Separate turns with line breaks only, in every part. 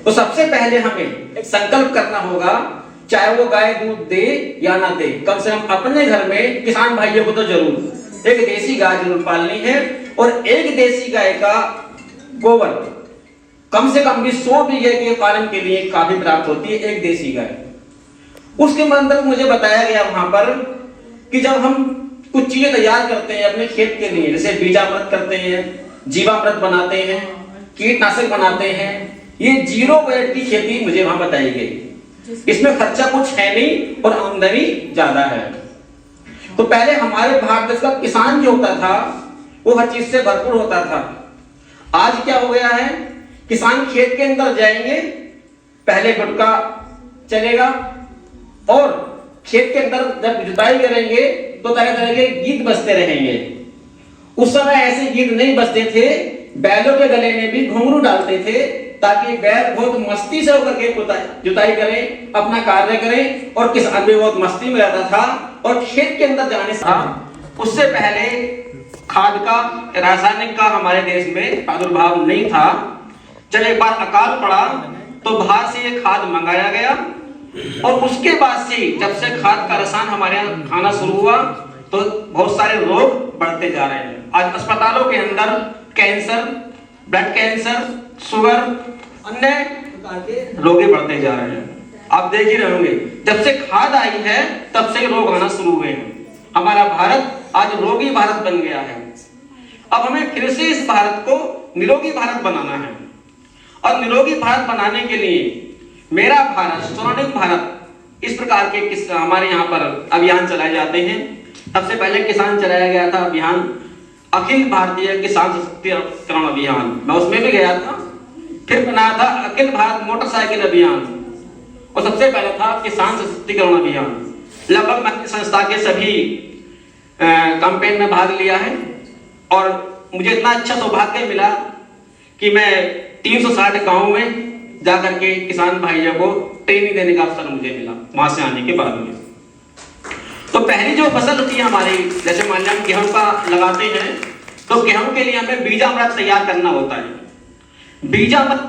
तो सबसे पहले हमें एक संकल्प करना होगा, चाहे वो गाय दूध दे या ना दे, कम से कम अपने घर में किसान भाइयों को तो जरूर एक देसी गाय जरूर पालनी है। और एक देसी गाय का गोबर कम से कम भी 100 बीघे के पालन के लिए काफी प्राप्त होती है एक देसी गाय। उसके मतलब मुझे बताया गया वहां पर कि जब हम कुछ चीजें तैयार करते हैं अपने खेत के लिए, जैसे बीजामृत करते हैं, जीवामृत बनाते हैं, कीटनाशक बनाते हैं, ये 0 बजट की खेती मुझे वहां बताई गई। इसमें खर्चा कुछ है नहीं और आमदनी ज्यादा है। तो पहले हमारे भारत देश का किसान जो होता था वो हर चीज से भरपूर होता था। आज क्या हो गया है, किसान खेत के अंदर जाएंगे, पहले गुटखा चलेगा और खेत के अंदर जब जुताई करेंगे तो तरह तरह के गीत बजते रहेंगे। उस समय ऐसे गीत नहीं बजते थे, बैलों के गले में भी घुंघरू डालते थे ताकि बैल बहुत मस्ती से होकर के जुताई करें, अपना कार्य करें, और किसान भी बहुत मस्ती में रहता था। और खेत के अंदर जाने से उससे पहले खाद का, रासायनिक का हमारे देश में प्रादुर्भाव नहीं था। जब एक बार अकाल पड़ा तो बाहर से ये खाद मंगाया गया और उसके बाद से जब से खाद का रसायन हमारे यहाँ खाना शुरू हुआ तो बहुत सारे रोग बढ़ते जा रहे हैं। आज अस्पतालों के अंदर कैंसर, ब्लड कैंसर, शुगर, अन्य रोग बढ़ते जा रहे हैं। आप देख ही रहे होंगे, जब से खाद आई है तब से रोग आना शुरू हुए हैं। हमारा भारत आज रोगी भारत बन गया है। अब हमें फिर से इस भारत को निरोगी भारत बनाना है और निरोगी भारत बनाने के लिए मेरा भारत, स्वर्णिम भारत, इस प्रकार के हमारे यहाँ पर अभियान चलाए जाते हैं। सबसे पहले किसान चलाया गया था अभियान, अखिल भारतीय किसान सशक्तिकरण अभियान, मैं उसमें भी गया था। फिर बनाया था अखिल भारत मोटरसाइकिल अभियान और सबसे पहले था किसान सशक्तिकरण अभियान। लगभग मैंने संस्था के सभी कैंपेन में भाग लिया है और मुझे इतना अच्छा सौभाग्य मिला कि मैं 360 गांव में जाकर के किसान भाइयों को ट्रेनिंग देने का अवसर मुझे मिला वहां से आने के बाद में। तो पहली जो फसल होती है हमारी, जैसे मान लिया हम गेहूं का लगाते हैं तो गेहूं के लिए हमें बीजामृत तैयार करना होता है। बीजामृत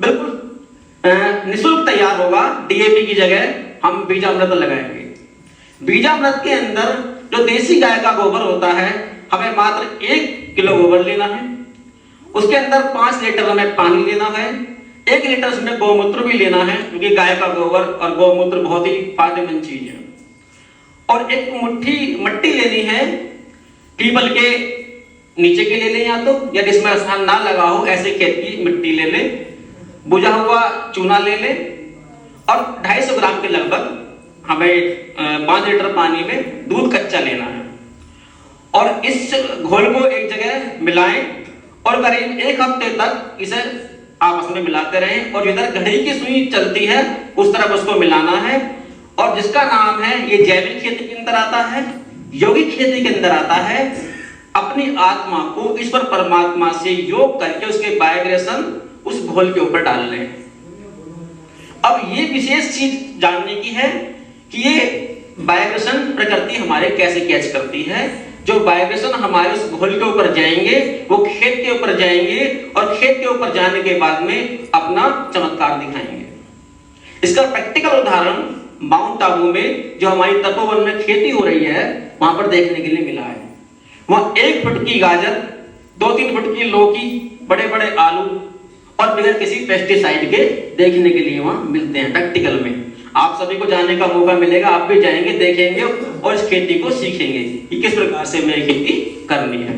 बिल्कुल निःशुल्क तैयार होगा, डीएपी की जगह हम बीजामृत लगाएंगे। बीजामृत के अंदर जो देसी गाय का गोबर होता है हमें मात्र 1 किलो गोबर लेना है। उसके अंदर 5 लीटर हमें पानी लेना है, 1 लीटर उसमें गौमूत्र भी लेना है क्योंकि गाय का गोबर और गौमूत्र बहुत ही फायदेमंद चीज है। और 1 मुट्ठी मट्टी लेनी है, पीपल के नीचे के ले लें या जिसमें रसायन ना लगा हो ऐसे खेत की मिट्टी ले लें, बुझा हुआ चूना ले लें और 250 ग्राम के लगभग हमें 5 लीटर पानी में दूध कच्चा लेना है। और इस घोल को एक जगह मिलाएं और करीब 1 हफ्ते तक इसे आपस में मिलाते रहें और जिधर घड़ी की सुई चलती है उस तरफ उसको मिलाना है। और जिसका नाम है, ये जैविक खेती के अंदर आता है, यौगिक खेती के अंदर आता है। अपनी आत्मा को ईश्वर परमात्मा से योग करके उसके वाइब्रेशन उस घोल के ऊपर डाल लें। अब ये विशेष चीज जानने की है कि ये वाइब्रेशन प्रकृति हमारे कैसे कैच करती है। जो वाइब्रेशन हमारे उस घोल के ऊपर जाएंगे वो खेत के ऊपर जाएंगे और खेत के ऊपर जाने के बाद में अपना चमत्कार दिखाएंगे। इसका प्रैक्टिकल उदाहरण माउंट आबू में जो हमारी तपोवन में खेती हो रही है वहां पर देखने के लिए मिला है। वहां 1 फुट की गाजर, 2-3 फुट की लौकी, बड़े बड़े आलू और बगैर किसी पेस्टिसाइड के देखने के लिए वहां मिलते हैं प्रैक्टिकल में। आप सभी को जाने का मौका मिलेगा, आप भी जाएंगे, देखेंगे और इस खेती को सीखेंगे कि किस प्रकार से हमें खेती करनी है।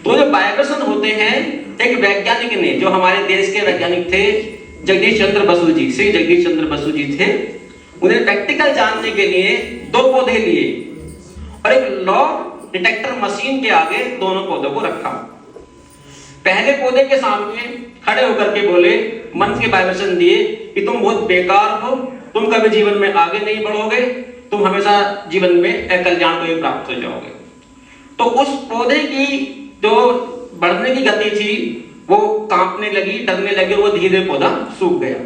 तो जो वाइब्रेशन होते हैं, एक वैज्ञानिक ने, जो हमारे देश के वैज्ञानिक थे जगदीश चंद्र बसु जी, श्री जगदीश चंद्र बसु जी थे, उन्हें प्रैक्टिकल जानने के लिए 2 पौधे लिए और एक लॉ डिटेक्टर मशीन के आगे दोनों पौधों को रखा। पहले पौधे के सामने खड़े होकर के बोले, मन के वाइब्रेशन दिए कि तुम बहुत बेकार हो, तुम कभी जीवन में आगे नहीं बढ़ोगे, तुम हमेशा जीवन में अकल्याण को ही प्राप्त हो जाओगे। तो उस पौधे की जो बढ़ने की गति थी वो कांपने लगी, डरने लगी, वो धीरे पौधा सूख गया।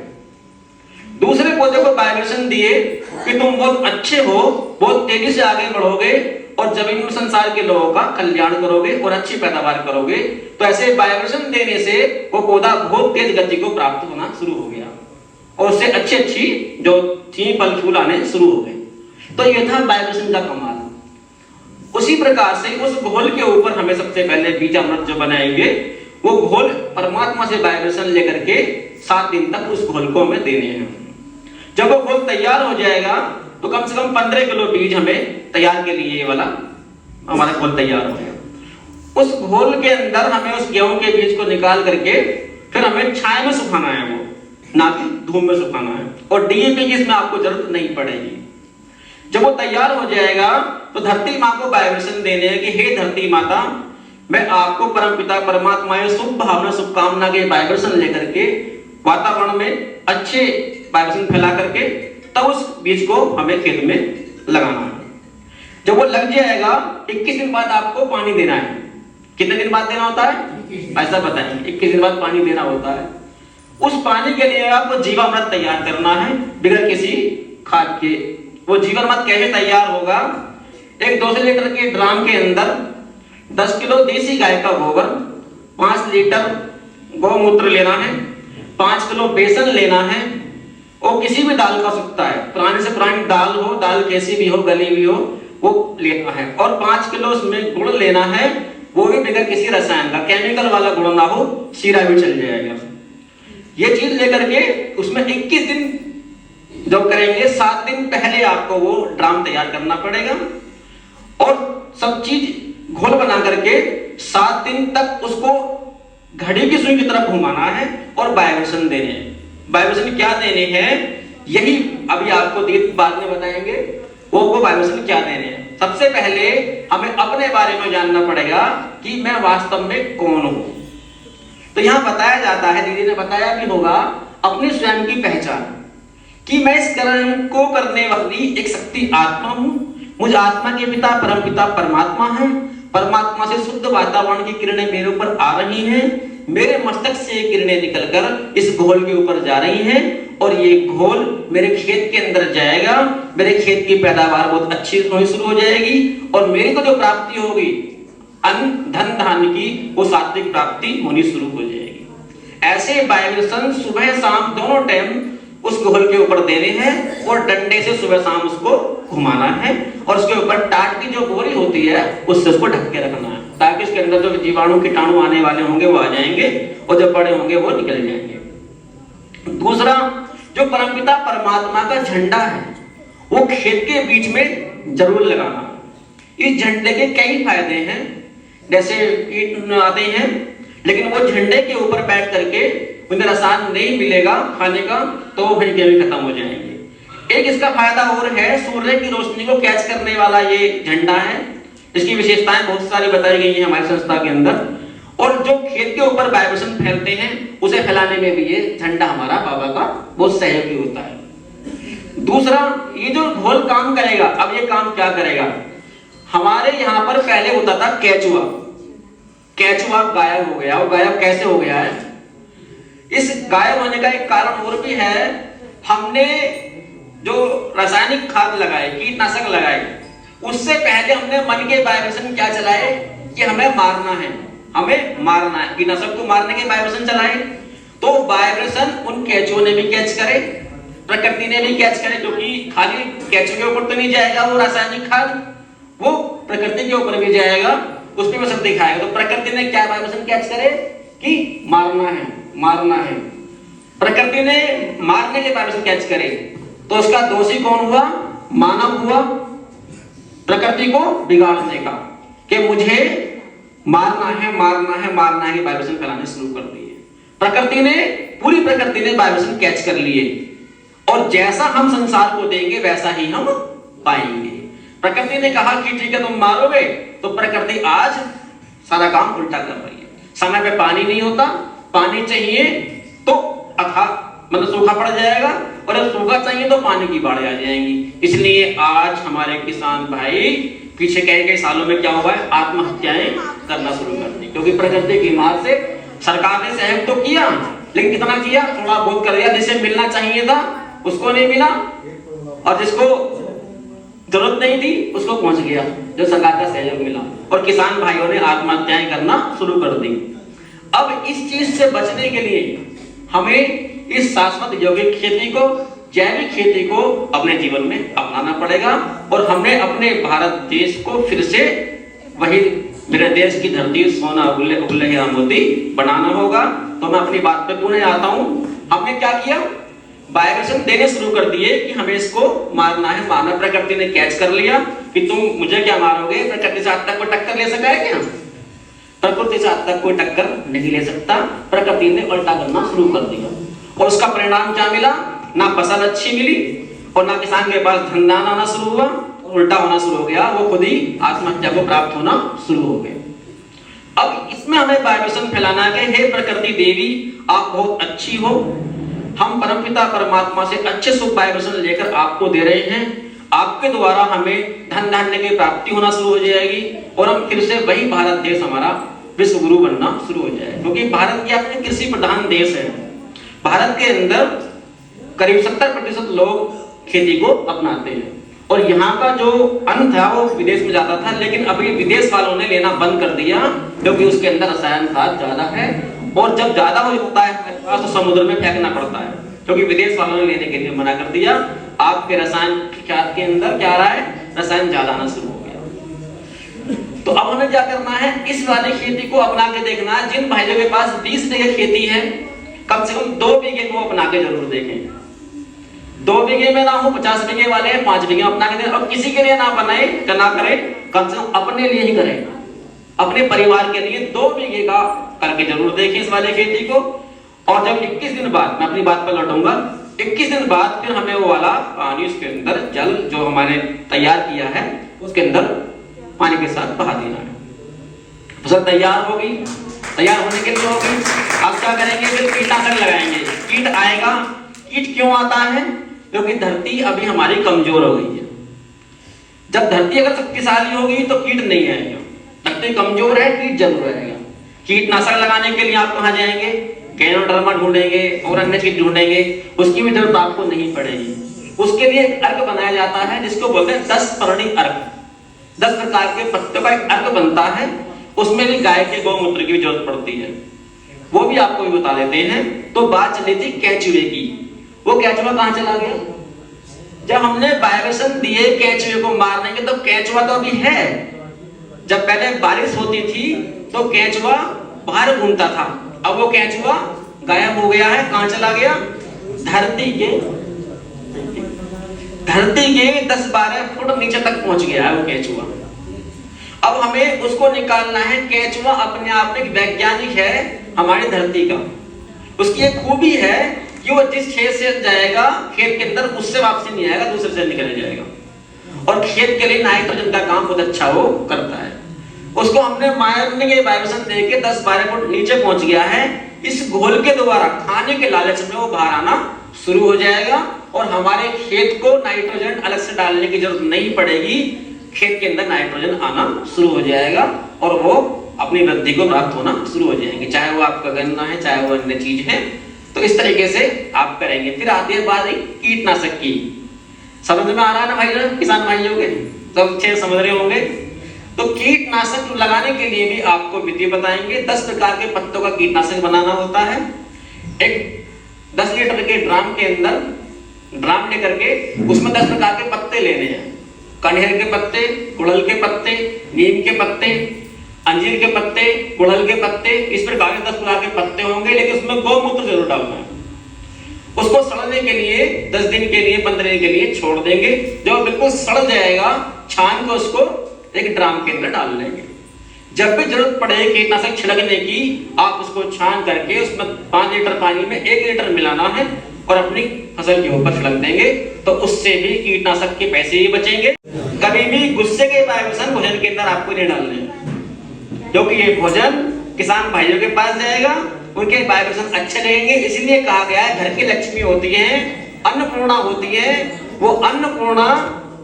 दूसरे पौधे को वाइब्रेशन दिए कि तुम बहुत अच्छे हो, बहुत तेजी से आगे बढ़ोगे और जमीन में संसार के लोगों का कल्याण करोगे और अच्छी पैदावार करोगे। तो ऐसे वाइब्रेशन देने से वो पौधा बहुत तेज गति को प्राप्त होना शुरू हो गया और उससे अच्छी अच्छी जो थी फल फूल आने शुरू हो गए। तो ये था वाइब्रेशन का कमाल। उसी प्रकार से उस घोल के ऊपर हमें सबसे पहले बीजामृत जो बनाएंगे वो घोल परमात्मा से वाइब्रेशन लेकर के 7 दिन तक उस घोल को हमें देने हैं। जब वो घोल तैयार हो जाएगा तो कम से कम 15 किलो बीज हमें तैयार के लिए ये वाला हमारा घोल तैयार हो गया। उस घोल के अंदर हमें उस गेहूं के बीज को निकाल करके फिर हमें छाया में सुखाना है, वो ना कि धूप में सुखाना है। और डीएपी की इसमें आपको जरूरत नहीं पड़ेगी। जब वो तैयार हो जाएगा तो धरती माँ को वाइब्रेशन देने हैं कि हे धरती माता, मैं आपको परमपिता परमात्मा शुभ भावना शुभकामना के वाइब्रेशन लेकर के वातावरण में अच्छे वाइब्रेशन फैला करके तब उस बीज को हमें खेत में लगाना है। जब वो लग जाएगा 21 दिन बाद आपको पानी देना है। कितने दिन बाद देना होता है ऐसा बताएंगे। 21 दिन बाद पानी देना होता है। उस पानी के लिए आपको जीवामृत तैयार करना है बिना किसी खाद के। वो जीवामृत कैसे तैयार होगा? एक 200 लीटर के ड्राम के अंदर 10 किलो देसी गाय का गोबर, 5 लीटर गौमूत्र लेना है, 5 किलो बेसन लेना है और किसी भी दाल का सकता है, पुराने से पुरानी दाल हो, दाल कैसी भी हो, गली भी हो, वो लेना है। और 5 किलो उसमें गुड़ लेना है, वो भी बगैर किसी रसायन का, केमिकल वाला गुड़ ना हो, शीरा भी चल जाएगा। ये चीज लेकर के उसमें 21 दिन जब करेंगे 7 दिन पहले आपको वो ड्राम तैयार करना पड़ेगा और सब चीज घोल बना करके 7 दिन तक उसको घड़ी की सुई की तरफ घुमाना है और वाइब्रेशन देने हैं। वाइब्रेशन क्या देने हैं यही अभी आपको बाद में बताएंगे। वो वाइब्रेशन क्या देने हैं। सबसे पहले हमें अपने बारे में जानना पड़ेगा कि मैं वास्तव में कौन हूं। तो यहां बताया जाता है, दीदी ने बताया भी होगा, अपनी स्वयं की पहचान कि मैं इस कर्म को करने वाली एक शक्ति आत्मा हूं। मुझ आत्मा के पिता परमपिता परमात्मा है। परमात्मा से शुद्ध वातावरण की किरणें मेरे ऊपर आ रही हैं। मेरे मस्तक से ये किरणें निकलकर इस घोल के ऊपर जा रही हैं और ये घोल मेरे खेत के अंदर जाएगा। मेरे खेत की पैदावार बहुत अच्छी होनी शुरू हो जाएगी और मेरी को जो प्राप्ति होगी अन्न धन धान्य की, वो सात्विक प्राप्ति होनी शुरू हो जाएगी। ऐसे वाइब्रेशन सुबह शाम दोनों टाइम उस घोल के ऊपर देने हैं और डंडे से सुबह शाम उसको घुमाना है और उसके ऊपर टाट की जो बोरी होती है उससे उसको ढक के रखना है ताकि उसके अंदर जो जीवाणु कीटाणु आने वाले होंगे वो आ जाएंगे और जब बड़े होंगे वो निकल जाएंगे। दूसरा, जो परमपिता परमात्मा का झंडा है वो खेत के बीच में जरूर लगाना। इस झंडे के कई फायदे हैं, जैसे कीट आते हैं लेकिन वो झंडे के ऊपर बैठ करके उन्हें रसायन नहीं मिलेगा खाने का तो फिर भी खत्म हो जाएंगे। एक इसका फायदा और है, सूर्य की रोशनी को कैच करने वाला ये झंडा है। इसकी विशेषताएं बहुत सारी बताई गई है हमारी संस्था के अंदर। और जो खेत के ऊपर वाइब्रेशन फैलते हैं उसे फैलाने में भी ये झंडा हमारा बाबा का बहुत सहयोगी होता है। दूसरा, ये जो घोल काम करेगा, अब ये काम क्या करेगा? हमारे यहाँ पर पहले होता था केचुआ। केचुआ गायब हो गया। और गायब कैसे हो गया है? इस गायब होने का एक कारण और भी है। हमने जो रासायनिक खाद लगाए, कीटनाशक लगाए, उससे पहले हमने मन के वाइब्रेशन क्या चलाए कि हमें मारना है, हमें मारना है। कीटनाशक को मारने के वाइब्रेशन चलाए तो वाइब्रेशन उन केचुओं ने भी कैच करे, प्रकृति ने भी कैच करे, क्योंकि खाली केचुओं के ऊपर तो नहीं जाएगा वो रासायनिक खाद, वो प्रकृति के ऊपर भी जाएगा, उस पर भी असर दिखाएगा। तो प्रकृति ने क्या वाइब्रेशन कैच करे कि मारना है, मारना है। प्रकृति ने मारने के वाइब्रेशन कैच करे तो उसका दोषी कौन हुआ? मानव हुआ, प्रकृति को बिगाड़ने का, कि मुझे मारना है, मारना है, मारना है, वाइब्रेशन फैलाने शुरू कर दिए। प्रकृति ने, पूरी प्रकृति ने वाइब्रेशन कैच कर लिए और जैसा हम संसार को देंगे वैसा ही हम पाएंगे। प्रकृति ने कहा कि ठीक है तुम मारोगे, तो प्रकृति आज सारा काम उल्टा कर रही है। समय पे पानी नहीं होता, पानी चाहिए तो मतलब सूखा पड़ जाएगा, और जब सूखा चाहिए तो पानी की बाढ़ आ जाएंगी। इसलिए आज हमारे किसान भाई पीछे कई सालों में क्या हुआ है? आत्महत्याएं करना शुरू कर दी, क्योंकि प्रकृति की मार से सरकार ने सहयोग तो किया लेकिन कितना किया? थोड़ा बहुत कर दिया। जिसे मिलना चाहिए था उसको नहीं मिला और जिसको जरूरत नहीं थी उसको पहुंच गया जो सरकार का सहयोग मिला, और किसान भाइयों ने आत्महत्याएं करना शुरू कर दी। अब इस चीज से बचने के लिए हमें इस शाश्वत यौगिक खेती को, जैविक खेती को अपने जीवन में अपनाना पड़ेगा, और हमें अपने भारत देश को फिर से वही मेरे देश की धरती सोना उगले हीरा मोती बनाना होगा। तो मैं अपनी बात पे पुनः आता हूँ। हमने क्या किया, वाइब्रेशन देने शुरू कर दिए कि हमें इसको मारना है। मानव प्रकृति ने कैच कर लिया कि तुम मुझे क्या मारोगे, प्रकृति से आज तक कोई टक्कर ले सका है क्या? प्रकृति से आज तक कोई टक्कर नहीं ले सकता। प्रकृति ने उल्टा करना शुरू कर दिया, और उसका परिणाम क्या मिला? ना फसल अच्छी मिली, और ना किसान के पास धन आना शुरू हुआ, उल्टा होना शुरू हो गया, वो खुद ही आत्महत्या को प्राप्त होना शुरू हो गया। अब इसमें हमें वाइब्रेशन फैलाना है कि हे प्रकृति देवी, आप बहुत अच्छी हो, हम परमपिता परमात्मा से अच्छे शुभ वाइब्रेशन लेकर आपको दे रहे हैं, आपके द्वारा हमें धन धान्य की प्राप्ति होना शुरू हो जाएगी, और हम फिर से वही भारत देश हमारा विश्व गुरु बनना शुरू हो जाएगा। क्योंकि भारत की अपने कृषि प्रधान देश है। भारत के अंदर करीब 70% लोग खेती को अपनाते हैं, और यहाँ का जो अन्न था वो विदेश में जाता था, लेकिन अभी विदेश वालों ने लेना बंद कर दिया, क्योंकि उसके अंदर रसायन खाद ज्यादा है, और जब ज्यादा हो जाता है तो समुद्र में फेंकना पड़ता है, क्योंकि विदेश वालों ने लेने के लिए मना कर दिया। आपके रसायन खाद के अंदर क्या आ रहा है, रसायन ज्यादा आना शुरू हो गया। तो अब हमें क्या करना है, इस वाली खेती को अपना के देखना है। जिन भाइयों के पास 20 बीघे खेती है, कम से कम 2 बीघे को अपना के जरूर देखें। 2 बीघे में ना हो, 50 बीघे वाले हैं 5 बीघे अपना के दें, और किसी के लिए ना बनाए ना करें, कम से कम अपने लिए ही करें, अपने परिवार के लिए 2 बीघे का करके जरूर देखें इस वाले खेती को। और जब 21 दिन बाद, मैं अपनी बात पर लौटूंगा, 21 दिन बाद फिर हमें वो वाला पानी उसके अंदर जल जो हमारे तैयार किया है उसके अंदर पानी के साथ बहा देना है। फसल तैयार होगी, तैयार होने के लिए होगी, अब क्या करेंगे, फिर कीटनाशक लगाएंगे। कीट आएगा। कीट क्यों आता है? क्योंकि धरती अभी हमारी कमजोर हो गई है। जब धरती अगर शक्तिशाली होगी तो कीट नहीं आएगा। धरती कमजोर है, कीट जरूर आएगा। कीटनाशक लगाने के लिए आप कहाँ जाएंगे? गैनोडर्मा ढूंढेंगे और अन्य चीज ढूंढेंगे, उसकी भी जरूरत आपको नहीं पड़ेगी। उसके लिए एक अर्क बनाया जाता है जिसको बोलते हैं 10 पर्णी अर्क। 10 प्रकार के पत्तों का एक अर्क बनता है, उसमें भी गाय के गौमूत्र की जरूरत पड़ती है, वो भी आपको भी बता देते हैं। तो बात चली थी केंचुए की। वो केंचुआ कहाँ चला गया? जब हमने वाइब्रेशन दिए केंचुए को मारने के, तो केंचुआ तो अभी है। जब पहले बारिश होती थी तो केंचुआ बाहर घूमता था, अब वो केंचुआ गायब हो गया है। कहां चला गया? धरती के 10-12 फुट नीचे तक पहुंच गया है वो केंचुआ। अब हमें उसको निकालना है। केंचुआ अपने आप में वैज्ञानिक है हमारी धरती का। उसकी एक खूबी है कि वो जिस खेत से जाएगा खेत के अंदर उससे वापसी नहीं आएगा, दूसरे से निकल जाएगा, और खेत के लिए नाइट्रोजन का काम बहुत अच्छा वो करता है। उसको हमने मारने के वाइब्रेशन देके 10-12 फुट नीचे पहुंच गया है। इस घोल के द्वारा खाने के लालच में वो बाहर आना शुरू हो जाएगा, और हमारे खेत को नाइट्रोजन अलग से डालने की जरूरत नहीं पड़ेगी। खेत के अंदर नाइट्रोजन आना शुरू हो जाएगा, और वो अपनी वृद्धि को प्राप्त होना शुरू हो जाएंगे, चाहे वो आपका गन्ना है, चाहे वो अन्य चीज है। तो इस तरीके से आप करेंगे। फिर आती है बात कीटनाशक की। समझ में आ रहा है ना भाई, किसान भाइयों के सब अच्छे समझ रहे होंगे। तो कीटनाशक लगाने के लिए भी आपको विधि बताएंगे। 10 प्रकार के पत्तों का कीटनाशक बनाना होता है। एक 10 लीटर के ड्राम के अंदर ड्राम लेकर के उसमें 10 प्रकार के पत्ते लेने हैं। कटहल के पत्ते, गुड़हल के पत्ते, नीम के पत्ते, अंजीर के पत्ते, गुड़हल के पत्ते, इस प्रकार के 10 प्रकार के पत्ते होंगे, लेकिन उसमें गौमूत्र जरूर डालना है। उसको सड़ने के लिए 10 दिन के लिए 15 दिन के लिए छोड़ देंगे। जब बिल्कुल सड़ जाएगा, छान के उसको एक ड्राम के अंदर डाल लेंगे। जब भी जरूरत पड़े कीटनाशक छिड़कने की, आप उसको छान करके उसमें 5 लीटर पानी में 1 लीटर मिलाना है और अपनी फसल के ऊपर छिड़क देंगे। तो उससे भी कीटनाशक के पैसे ही बचेंगे। कभी भी गुस्से के वाइब्रेशन भोजन के अंदर आपको नहीं डालने, क्योंकि ये भोजन किसान भाइयों के पास जाएगा, उनके वाइब्रेशन अच्छे रहेंगे। इसलिए कहा गया है घर की लक्ष्मी होती है, अन्नपूर्णा होती है। वो अन्नपूर्णा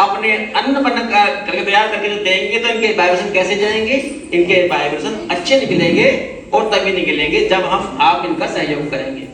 अपने अन्न बना करके तैयार करके जो देंगे, तो इनके वाइब्रेशन कैसे जाएंगे? इनके वाइब्रेशन अच्छे निकलेंगे, और तभी निकलेंगे जब आप इनका सहयोग करेंगे।